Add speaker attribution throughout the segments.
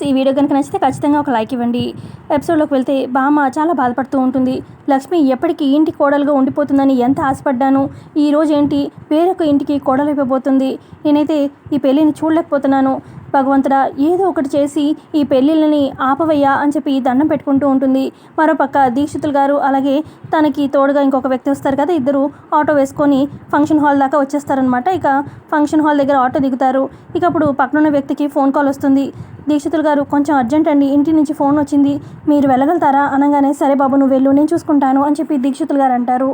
Speaker 1: ఈ వీడియో కనుక నచ్చితే ఖచ్చితంగా ఒక లైక్ ఇవ్వండి. ఎపిసోడ్లోకి వెళ్తే బామ్మ చాలా బాధపడుతూ ఉంటుంది. లక్ష్మి ఎప్పటికీ ఇంటి కోడలుగా ఉండిపోతుందని ఎంత ఆశపడ్డాను, ఈరోజు ఏంటి వేరొక ఇంటికి కోడలైపోతుంది. నేనైతే ఈ పెళ్ళిని చూడలేకపోతున్నాను. భగవంతుడా, ఏదో ఒకటి చేసి ఈ పెళ్ళిళ్ళని ఆపవయ్యా అని చెప్పి దండం పెట్టుకుంటూ ఉంటుంది. మరోపక్క దీక్షితులు గారు అలాగే తనకి తోడుగా ఇంకొక వ్యక్తి వస్తారు కదా, ఇద్దరు ఆటో వేసుకొని ఫంక్షన్ హాల్ దాకా వచ్చేస్తారనమాట. ఇక ఫంక్షన్ హాల్ దగ్గర ఆటో దిగుతారు. ఇక అప్పుడు పక్కనున్న వ్యక్తికి ఫోన్ కాల్ వస్తుంది. దీక్షితులు గారు, కొంచెం అర్జెంట్ అండి, ఇంటి నుంచి ఫోన్ వచ్చింది, మీరు వెళ్ళగలుగుతారా అనగానే, సరే బాబు నువ్వు వెళ్ళు, నేను చూసుకుంటాను అని చెప్పి దీక్షితులు గారు అంటారు.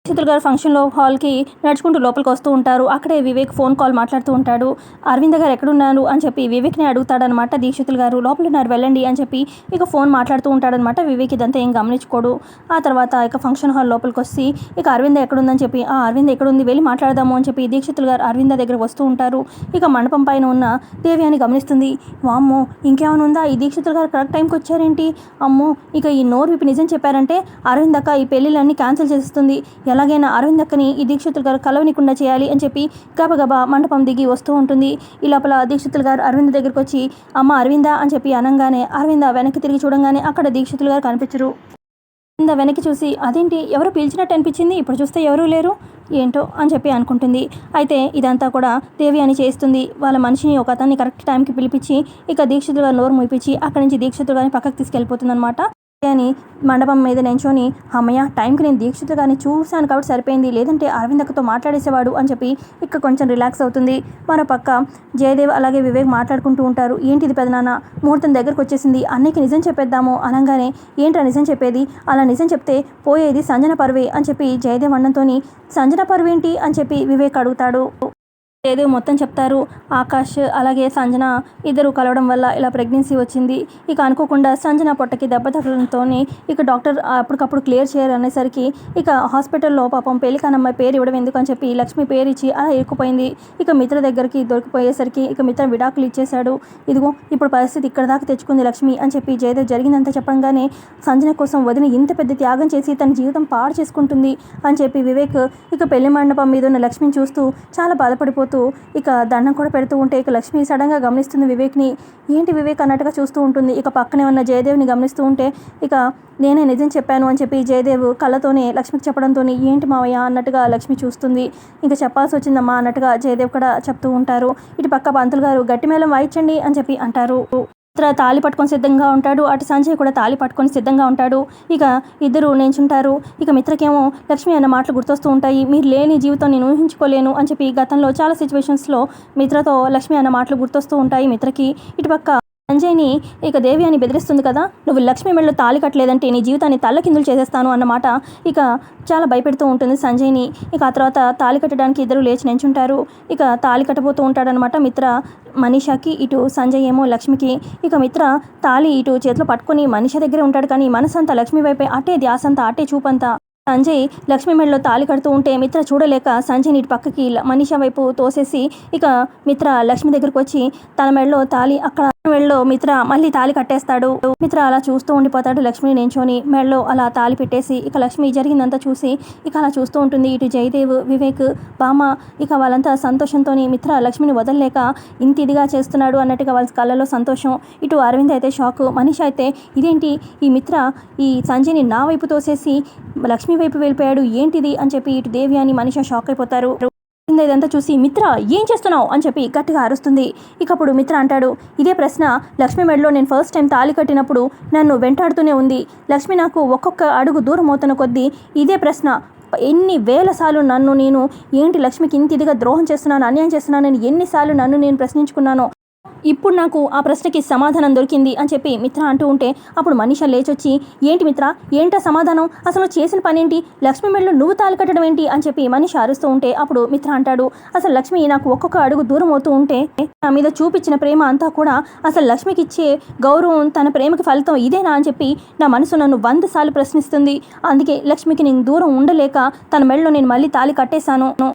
Speaker 1: దీక్షితులు గారు ఫంక్షన్లో హాల్కి నడుచుకుంటూ లోపలికి వస్తూ ఉంటారు. అక్కడే వివేక్ ఫోన్ కాల్ మాట్లాడుతూ ఉంటాడు. అరవింద గారు ఎక్కడున్నారు అని చెప్పి వివేక్ని అడుగుతాడనమాట. దీక్షితులు గారు లోపల ఉన్నారు వెళ్ళండి అని చెప్పి ఇక ఫోన్ మాట్లాడుతూ ఉంటాడనమాట. వివేక్ ఇదంతా ఏం గమనించుకోడు. ఆ తర్వాత ఇక ఫంక్షన్ హాల్ లోపలికి వచ్చి ఇక అరవింద ఎక్కడుందని చెప్పి, అరవింద ఎక్కడుంది వెళ్ళి మాట్లాడదాము అని చెప్పి దీక్షితులు గారు అరవింద దగ్గర వస్తూ ఉంటారు. ఇక మండపం పైన ఉన్న దేవి అని గమనిస్తుంది. వామ్మో, ఇంకేమైనా ఉందా, ఈ దీక్షితులు గారు కరెక్ట్ టైంకి వచ్చారేంటి, అమ్మో ఇక ఈ నోరు విప్పి నిజం చెప్పారంటే అరవిందక్క ఈ పెళ్ళిళ్ళన్నీ క్యాన్సిల్ చేస్తుంది, ఎలాగైనా అరవిందక్కని ఈ దీక్షితులు గారు కలవనికుండా చేయాలి అని చెప్పి గబగబా మండపం దిగి వస్తూ ఉంటుంది. ఈ లోపల దీక్షితులు గారు అరవింద దగ్గరికి వచ్చి, అమ్మ అరవింద అని చెప్పి అనగానే అరవింద వెనక్కి తిరిగి చూడంగానే అక్కడ దీక్షితులు గారు కనిపించరు. అరవింద వెనక్కి చూసి, అదేంటి ఎవరు పిలిచినట్టు అనిపించింది, ఇప్పుడు చూస్తే ఎవరూ లేరు ఏంటో అని చెప్పి అనుకుంటుంది. అయితే ఇదంతా కూడా దేవి అని చేస్తుంది. వాళ్ళ మనిషిని ఒక అతన్ని కరెక్ట్ టైంకి పిలిపించి ఇక దీక్షితులు గారు నోరు మూపించి అక్కడి నుంచి దీక్షితులు గారిని పక్కకు తీసుకెళ్ళిపోతుంది అనమాట. అని మండపం మీద నించొని, అమ్మయ్య టైంకి నేను దీక్షితులు గారిని చూశాను కాబట్టి సరిపోయింది, లేదంటే అరవిందక్కతో మాట్లాడేసేవాడు అని చెప్పి ఇక కొంచెం రిలాక్స్ అవుతుంది. మరో పక్క జయదేవ్ అలాగే వివేక్ మాట్లాడుకుంటూ ఉంటారు. ఏంటిది పెదనాన్న, ముహూర్తం దగ్గరకు వచ్చేసింది, అన్నయ్యకి నిజం చెప్పేద్దాము అనగానే, ఏంట్రా నిజం చెప్పేది, అలా నిజం చెప్తే పోయేది సంజన పరువే అని చెప్పి జయదేవ్ అన్నంతోని, సంజన పరువేంటి అని చెప్పి వివేక్ అడుగుతాడు. జయదేవ్ మొత్తం చెప్తారు. ఆకాష్ అలాగే సంజన ఇద్దరు కలవడం వల్ల ఇలా ప్రెగ్నెన్సీ వచ్చింది. ఇక అనుకోకుండా సంజన పొట్టకి దెబ్బ తగలడంతో ఇక డాక్టర్ అప్పటికప్పుడు క్లియర్ చేయరు అనేసరికి ఇక హాస్పిటల్లో పాపం పెళ్ళికానమ్మాయి పేరు ఇవ్వడం ఎందుకు అని చెప్పి లక్ష్మి పేరు ఇచ్చి అలా ఇరుక్కుపోయింది. ఇక మిత్ర దగ్గరికి దొరికిపోయేసరికి ఇక మిత్ర విడాకులు ఇచ్చేశాడు. ఇదిగో ఇప్పుడు పరిస్థితి ఇక్కడ దాకా తెచ్చుకుంది లక్ష్మి అని చెప్పి జయదేవ్ జరిగిందంతా చెప్పంగానే, సంజన కోసం వదిన ఇంత పెద్ద త్యాగం చేసి తన జీవితం పాడు చేసుకుంటుంది అని చెప్పి వివేక్ ఇక పెళ్లి మండపం మీద ఉన్న లక్ష్మిని చూస్తూ చాలా బాధపడిపోతుంది. ఇక దండం కూడా పెడుతూ ఉంటే ఇక లక్ష్మి సడన్గా గమనిస్తుంది వివేక్ని. ఏంటి వివేక్ అన్నట్టుగా చూస్తూ ఉంటుంది. ఇక పక్కనే ఉన్న జయదేవ్ని గమనిస్తూ ఉంటే ఇక నేనే నిజం చెప్పాను అని చెప్పి జయదేవ్ కళ్ళతోనే లక్ష్మికి చెప్పడంతో, ఏంటి మావయ్య అన్నట్టుగా లక్ష్మి చూస్తుంది. ఇంకా చెప్పాల్సి వచ్చిందమ్మా అన్నట్టుగా జయదేవ్ కూడా చెప్తూ ఉంటారు. ఇటు పక్క పంతులు గారు గట్టి మేళం వాయించండి అని చెప్పి అంటారు. మిత్ర తాళి పట్టుకొని సిద్ధంగా ఉంటాడు. అటు సంజయ్ కూడా తాళి పట్టుకొని సిద్ధంగా ఉంటాడు. ఇక ఇద్దరు నించుంటారు. ఇక మిత్రకేమో లక్ష్మి అన్న మాటలు గుర్తొస్తూ ఉంటాయి. మీరు లేని జీవితం నేను ఊహించుకోలేను అని చెప్పి గతంలో చాలా సిచ్యువేషన్స్లో మిత్రతో లక్ష్మి అన్న మాటలు గుర్తొస్తూ ఉంటాయి మిత్రకి. ఇటుపక్క సంజయ్ని ఇక దేవి అని బెదిరిస్తుంది కదా, నువ్వు లక్ష్మి మెడలో తాళి కట్టలేదంటే నీ జీవితాన్ని తల్లకిందులు చేసేస్తాను అన్నమాట ఇక చాలా భయపెడుతూ ఉంటుంది సంజయ్ని. ఇక ఆ తర్వాత తాళి కట్టడానికి ఇద్దరు లేచి నించుంటారు. ఇక తాళి కట్టబోతూ ఉంటాడనమాట మిత్ర మనీషాకి, ఇటు సంజయ్ ఏమో లక్ష్మికి. ఇక మిత్ర తాళి ఇటు చేతిలో పట్టుకొని మనీషా దగ్గరే ఉంటాడు, కానీ మనసంతా లక్ష్మి వైపే, అటే ధ్యాసంతా అటే చూపంతా. సంజయ్ లక్ష్మి మెడలో తాళి కడుతూ ఉంటే మిత్ర చూడలేక సంజయ్ని ఇటు పక్కకి మనీషా వైపు తోసేసి ఇక మిత్ర లక్ష్మి దగ్గరకు వచ్చి తన మెడలో తాళి అక్కడ మెడలో మిత్ర మళ్ళీ తాళి కట్టేస్తాడు. మిత్ర అలా చూస్తూ ఉండిపోతాడు. లక్ష్మిని నించొని మెడలో అలా తాళి పెట్టేసి ఇక లక్ష్మి జరిగిందంతా చూసి ఇక అలా చూస్తూ ఉంటుంది. ఇటు జయదేవ్ వివేక్ బామ్మ ఇక వాళ్ళంతా సంతోషంతో మిత్ర లక్ష్మిని వదలలేక ఇంత ఇదిగా చేస్తున్నాడు అన్నట్టుగా వాళ్ళ కళ్ళలో సంతోషం. ఇటు అరవింద్ అయితే షాక్, మనీషా అయితే ఇదేంటి ఈ మిత్ర ఈ సంజయ్ని నా వైపు తోసేసి లక్ష్మి వైపు వెళ్ళిపోయాడు ఏంటిది అని చెప్పి ఇటు దేవి అని మనీషా షాక్ అయిపోతారు. ఇదంతా చూసి మిత్ర ఏం చేస్తున్నావు అని చెప్పి గట్టిగా అరుస్తుంది. ఇక అప్పుడు మిత్ర అంటాడు, ఇదే ప్రశ్న లక్ష్మి మెడలో నేను ఫస్ట్ టైం తాళి కట్టినప్పుడు నన్ను వెంటాడుతూనే ఉంది. లక్ష్మి నాకు ఒక్కొక్క అడుగు దూరం అవుతున్న కొద్దీ ఇదే ప్రశ్న ఎన్ని వేల సార్లు నేను ఏంటి లక్ష్మికి ఇంత ఇదిగా ద్రోహం చేస్తున్నాను, అన్యాయం చేస్తున్నానని ఎన్నిసార్లు నన్ను నేను ప్రశ్నించుకున్నానో ఇప్పుడు నాకు ఆ ప్రశ్నకి సమాధానం దొరికింది అని చెప్పి మిత్ర అంటూ ఉంటే అప్పుడు మనీషా లేచొచ్చి, ఏంటి మిత్ర ఏంటా సమాధానం, అసలు చేసిన పని ఏంటి, లక్ష్మి మెడలో నువ్వు తాళి కట్టడం ఏంటి అని చెప్పి మనీషా అరుస్తూ ఉంటే అప్పుడు మిత్ర అంటాడు, అసలు లక్ష్మి నాకు ఒక్కొక్క అడుగు దూరం అవుతూ ఉంటే నా మీద చూపించిన ప్రేమ అంతా కూడా అసలు లక్ష్మికి ఇచ్చే గౌరవం తన ప్రేమకి ఫలితం ఇదేనా అని చెప్పి నా మనసు నన్ను 100 సార్లు ప్రశ్నిస్తుంది. అందుకే లక్ష్మికి నేను దూరం ఉండలేక తన మెడలో నేను మళ్ళీ తాళి కట్టేశాను.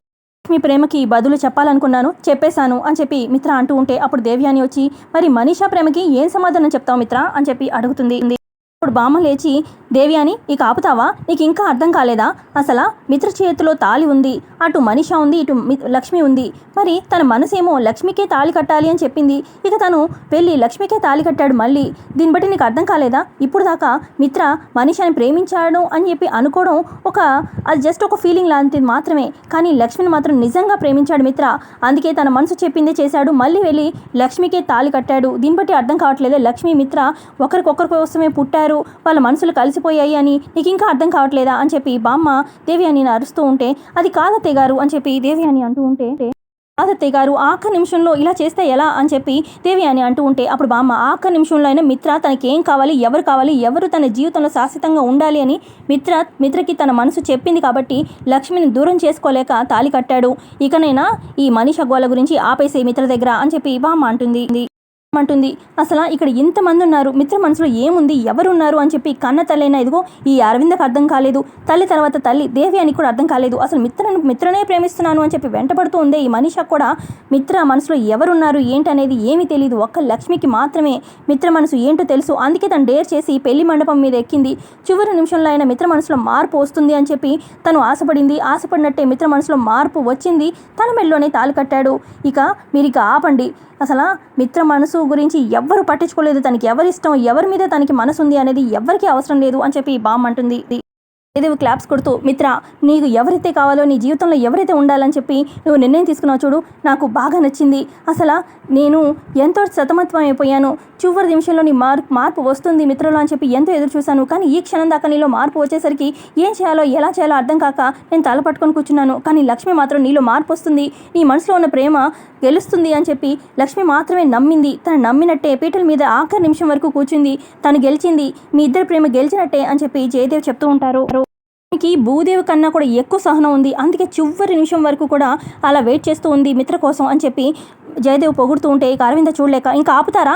Speaker 1: మీ ప్రేమకి బదులు చెప్పాలనుకున్నాను, చెప్పేశాను అని చెప్పి మిత్ర అంటూ ఉంటే అప్పుడు దేవ్యాని వచ్చి, మరి మనీషా ప్రేమకి ఏం సమాధానం చెప్తావు మిత్ర అని చెప్పి అడుగుతుంది. ఇప్పుడు బామ్మ లేచి, దేవ్యాని ఇక ఆపుతావా? నీకు ఇంకా అర్థం కాలేదా? అసలు మిత్ర చేతిలో తాళి ఉంది, అటు మనిష ఉంది, ఇటు లక్ష్మి ఉంది. మరి తన మనసేమో లక్ష్మికే తాళి కట్టాలి అని చెప్పింది. ఇక తను వెళ్ళి లక్ష్మికే తాళి కట్టాడు మళ్ళీ. దీన్ని బట్టి నీకు అర్థం కాలేదా? ఇప్పుడు దాకా మిత్ర మనిషిని ప్రేమించాడు అని చెప్పి అనుకోవడం అది జస్ట్ ఒక ఫీలింగ్ లాంటిది మాత్రమే. కానీ లక్ష్మిని మాత్రం నిజంగా ప్రేమించాడు మిత్ర. అందుకే తన మనసు చెప్పిందే చేశాడు. మళ్ళీ వెళ్ళి లక్ష్మికే తాళి కట్టాడు. దీన్ని బట్టి అర్థం కావట్లేదు, లక్ష్మి మిత్ర ఒకరికొకరి కోసమే పుట్టారు, వాళ్ళ మనసులు కలిసిపోయాయి అని నీకు ఇంకా అర్థం కావట్లేదా అని చెప్పి బామ్మ దేవ్యాని అరుస్తూ ఉంటే, అది కాదత్తయ్య గారు అని చెప్పి దేవ్యాని అంటూ ఉంటే, కాదత్తయ్య గారు ఆఖరి నిమిషంలో ఇలా చేస్తే ఎలా అని చెప్పి దేవ్యాని అంటూ ఉంటే, అప్పుడు బామ్మ ఆఖరి నిమిషంలో అయినా మిత్ర తనకేం కావాలి, ఎవరు తన జీవితంలో శాశ్వతంగా ఉండాలి అని మిత్రకి తన మనసు చెప్పింది కాబట్టి లక్ష్మిని దూరం చేసుకోలేక తాళి కట్టాడు. ఇకనైనా ఈ మనిషి గోల గురించి ఆపేసే మిత్ర దగ్గర అని చెప్పి బామ్మ అంటుంది. అసలు ఇక్కడ ఇంతమంది ఉన్నారు, మిత్ర మనసులో ఏముంది, ఎవరున్నారు అని చెప్పి కన్న తల్లైనా ఇదిగో ఈ అరవిందకు అర్థం కాలేదు, తల్లి తర్వాత తల్లి దేవ్యానికి కూడా అర్థం కాలేదు. అసలు మిత్రనే ప్రేమిస్తున్నాను అని చెప్పి వెంటబడుతూ ఉందే ఈ మనిష కూడా మిత్ర మనసులో ఎవరున్నారు ఏంటి అనేది ఏమీ తెలియదు. ఒక్క లక్ష్మికి మాత్రమే మిత్ర మనసు ఏంటో తెలుసు. అందుకే తను డేర్ చేసి పెళ్లి మండపం మీద ఎక్కింది. చివరి నిమిషంలో అయినా మిత్ర మనసులో మార్పు వస్తుంది అని చెప్పి తను ఆశపడినట్టే మిత్ర మనసులో మార్పు వచ్చింది. తన మెడలోనే తాళి కట్టాడు. మీరు ఆపండి. అసలు మిత్ర మనసు గురించి ఎవ్వరు పట్టించుకోలేదు. తనకి ఎవరిష్టం, ఎవరి మీద తనకి మనసు ఉంది అనేది ఎవ్వరికీ అవసరం లేదు అని చెప్పి బామ్మ అంటుంది. ఏదో క్లాప్స్ కొడుతూ, మిత్ర నీకు ఎవరైతే కావాలో, నీ జీవితంలో ఎవరైతే ఉండాలని చెప్పి నువ్వు నిర్ణయం తీసుకున్నావు చూడు, నాకు బాగా నచ్చింది. అసలు నేను ఎంతో సతమతం అయిపోయాను. చివరి నిమిషంలో నీ మార్పు వస్తుంది మిత్రలో అని చెప్పి ఎంతో ఎదురు చూశాను. కానీ ఈ క్షణం దాకా నీలో మార్పు వచ్చేసరికి ఏం చేయాలో ఎలా చేయాలో అర్థం కాక నేను తల పట్టుకొని కూర్చున్నాను. కానీ లక్ష్మి మాత్రం నీలో మార్పు వస్తుంది, నీ మనసులో ఉన్న ప్రేమ గెలుస్తుంది అని చెప్పి లక్ష్మి మాత్రమే నమ్మింది. తను నమ్మినట్టే పీటల మీద ఆఖరి నిమిషం వరకు కూర్చుంది. తను గెలిచింది, మీ ఇద్దరి ప్రేమ గెలిచినట్టే అని చెప్పి జయదేవ్ చెప్తూ ఉంటారు. దానికి భూదేవి కన్నా కూడా ఎక్కువ సహనం ఉంది. అందుకే చివరి నిమిషం వరకు కూడా అలా వెయిట్ చేస్తూ ఉంది మిత్ర కోసం అని చెప్పి జయదేవ్ పొగుడుతూ ఉంటే ఇక అరవింద చూడలేక, ఇంకా ఆపుతారా?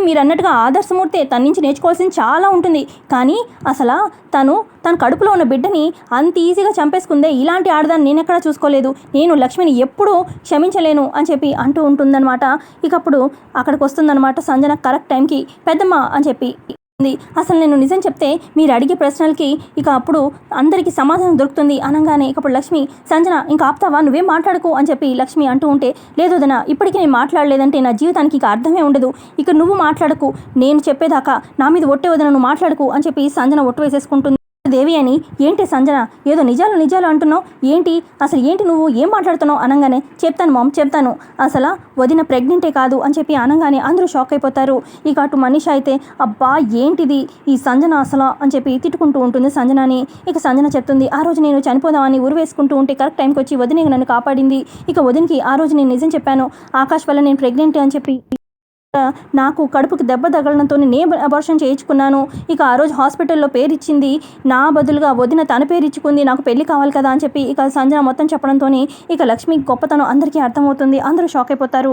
Speaker 1: మీరు అన్నట్టుగా ఆదర్శమూర్తే, తన నుంచి నేర్చుకోవాల్సింది చాలా ఉంటుంది. కానీ అసలు తన కడుపులో ఉన్న బిడ్డని అంత ఈజీగా చంపేసుకుందే, ఇలాంటి ఆడదాన్ని నేను ఎక్కడా చూసుకోలేదు, నేను లక్ష్మిని ఎప్పుడూ క్షమించలేను అని చెప్పి అంటూ ఉంటుందన్నమాట. ఇక అప్పుడు అక్కడికి వస్తుందన్నమాట సంజన కరెక్ట్ టైంకి. పెద్దమ్మ అని చెప్పి అసలు నేను నిజం చెప్తే మీరు అడిగే ప్రశ్నలకి ఇక అప్పుడు అందరికీ సమాధానం దొరుకుతుంది అనగానే ఇకప్పుడు లక్ష్మి, సంజన ఇంకా ఆపుతావా, నువ్వేం మాట్లాడకు అని చెప్పి లక్ష్మి అంటూ ఉంటే, లేదు వదినా, ఇప్పటికీ నేను మాట్లాడలేదంటే నా జీవితానికి ఇక అర్థమే ఉండదు, ఇక నువ్వు మాట్లాడకు, నేను చెప్పేదాకా నా మీద ఒట్టే వదిన, నువ్వు మాట్లాడకు అని చెప్పి సంజన ఒట్టు వేసేసుకుంటుంది. దేవి అని, ఏంటి సంజన ఏదో నిజాలు అంటున్నావు, అసలు ఏంటి నువ్వు ఏం మాట్లాడుతున్నావు అనగానే, చెప్తాను మామ్ చెప్తాను, అసలు వదిన ప్రెగ్నెంటే కాదు అని చెప్పి అనగానే అందరూ షాక్ అయిపోతారు. ఇక అటు మనిషి అయితే, అబ్బా ఏంటిది ఈ సంజన అసలు అని చెప్పి తిట్టుకుంటూ ఉంటుంది సంజనని. ఇక సంజన చెప్తుంది, ఆ రోజు నేను చనిపోదామని ఉరివేసుకుంటూ ఉంటే కరెక్ట్ టైంకి వచ్చి వదిన నన్ను కాపాడింది. ఇక వదినకి ఆ రోజు నేను నిజం చెప్పాను, ఆకాష్ వల్ల నేను ప్రెగ్నెంట్ అని చెప్పి నాకు కడుపుకి దెబ్బ తగలడంతో నేను అబార్షన్ చేయించుకున్నాను. ఇక ఆ రోజు హాస్పిటల్లో పేరు ఇచ్చింది, నా బదులుగా వదిన తన పేరు ఇచ్చుకుంది, నాకు పెళ్లి కావాలి కదా అని చెప్పి ఇక సంజన మొత్తం చెప్పడంతో ఇక లక్ష్మి గొప్పతనం అందరికీ అర్థమవుతుంది. అందరూ షాక్ అయిపోతారు.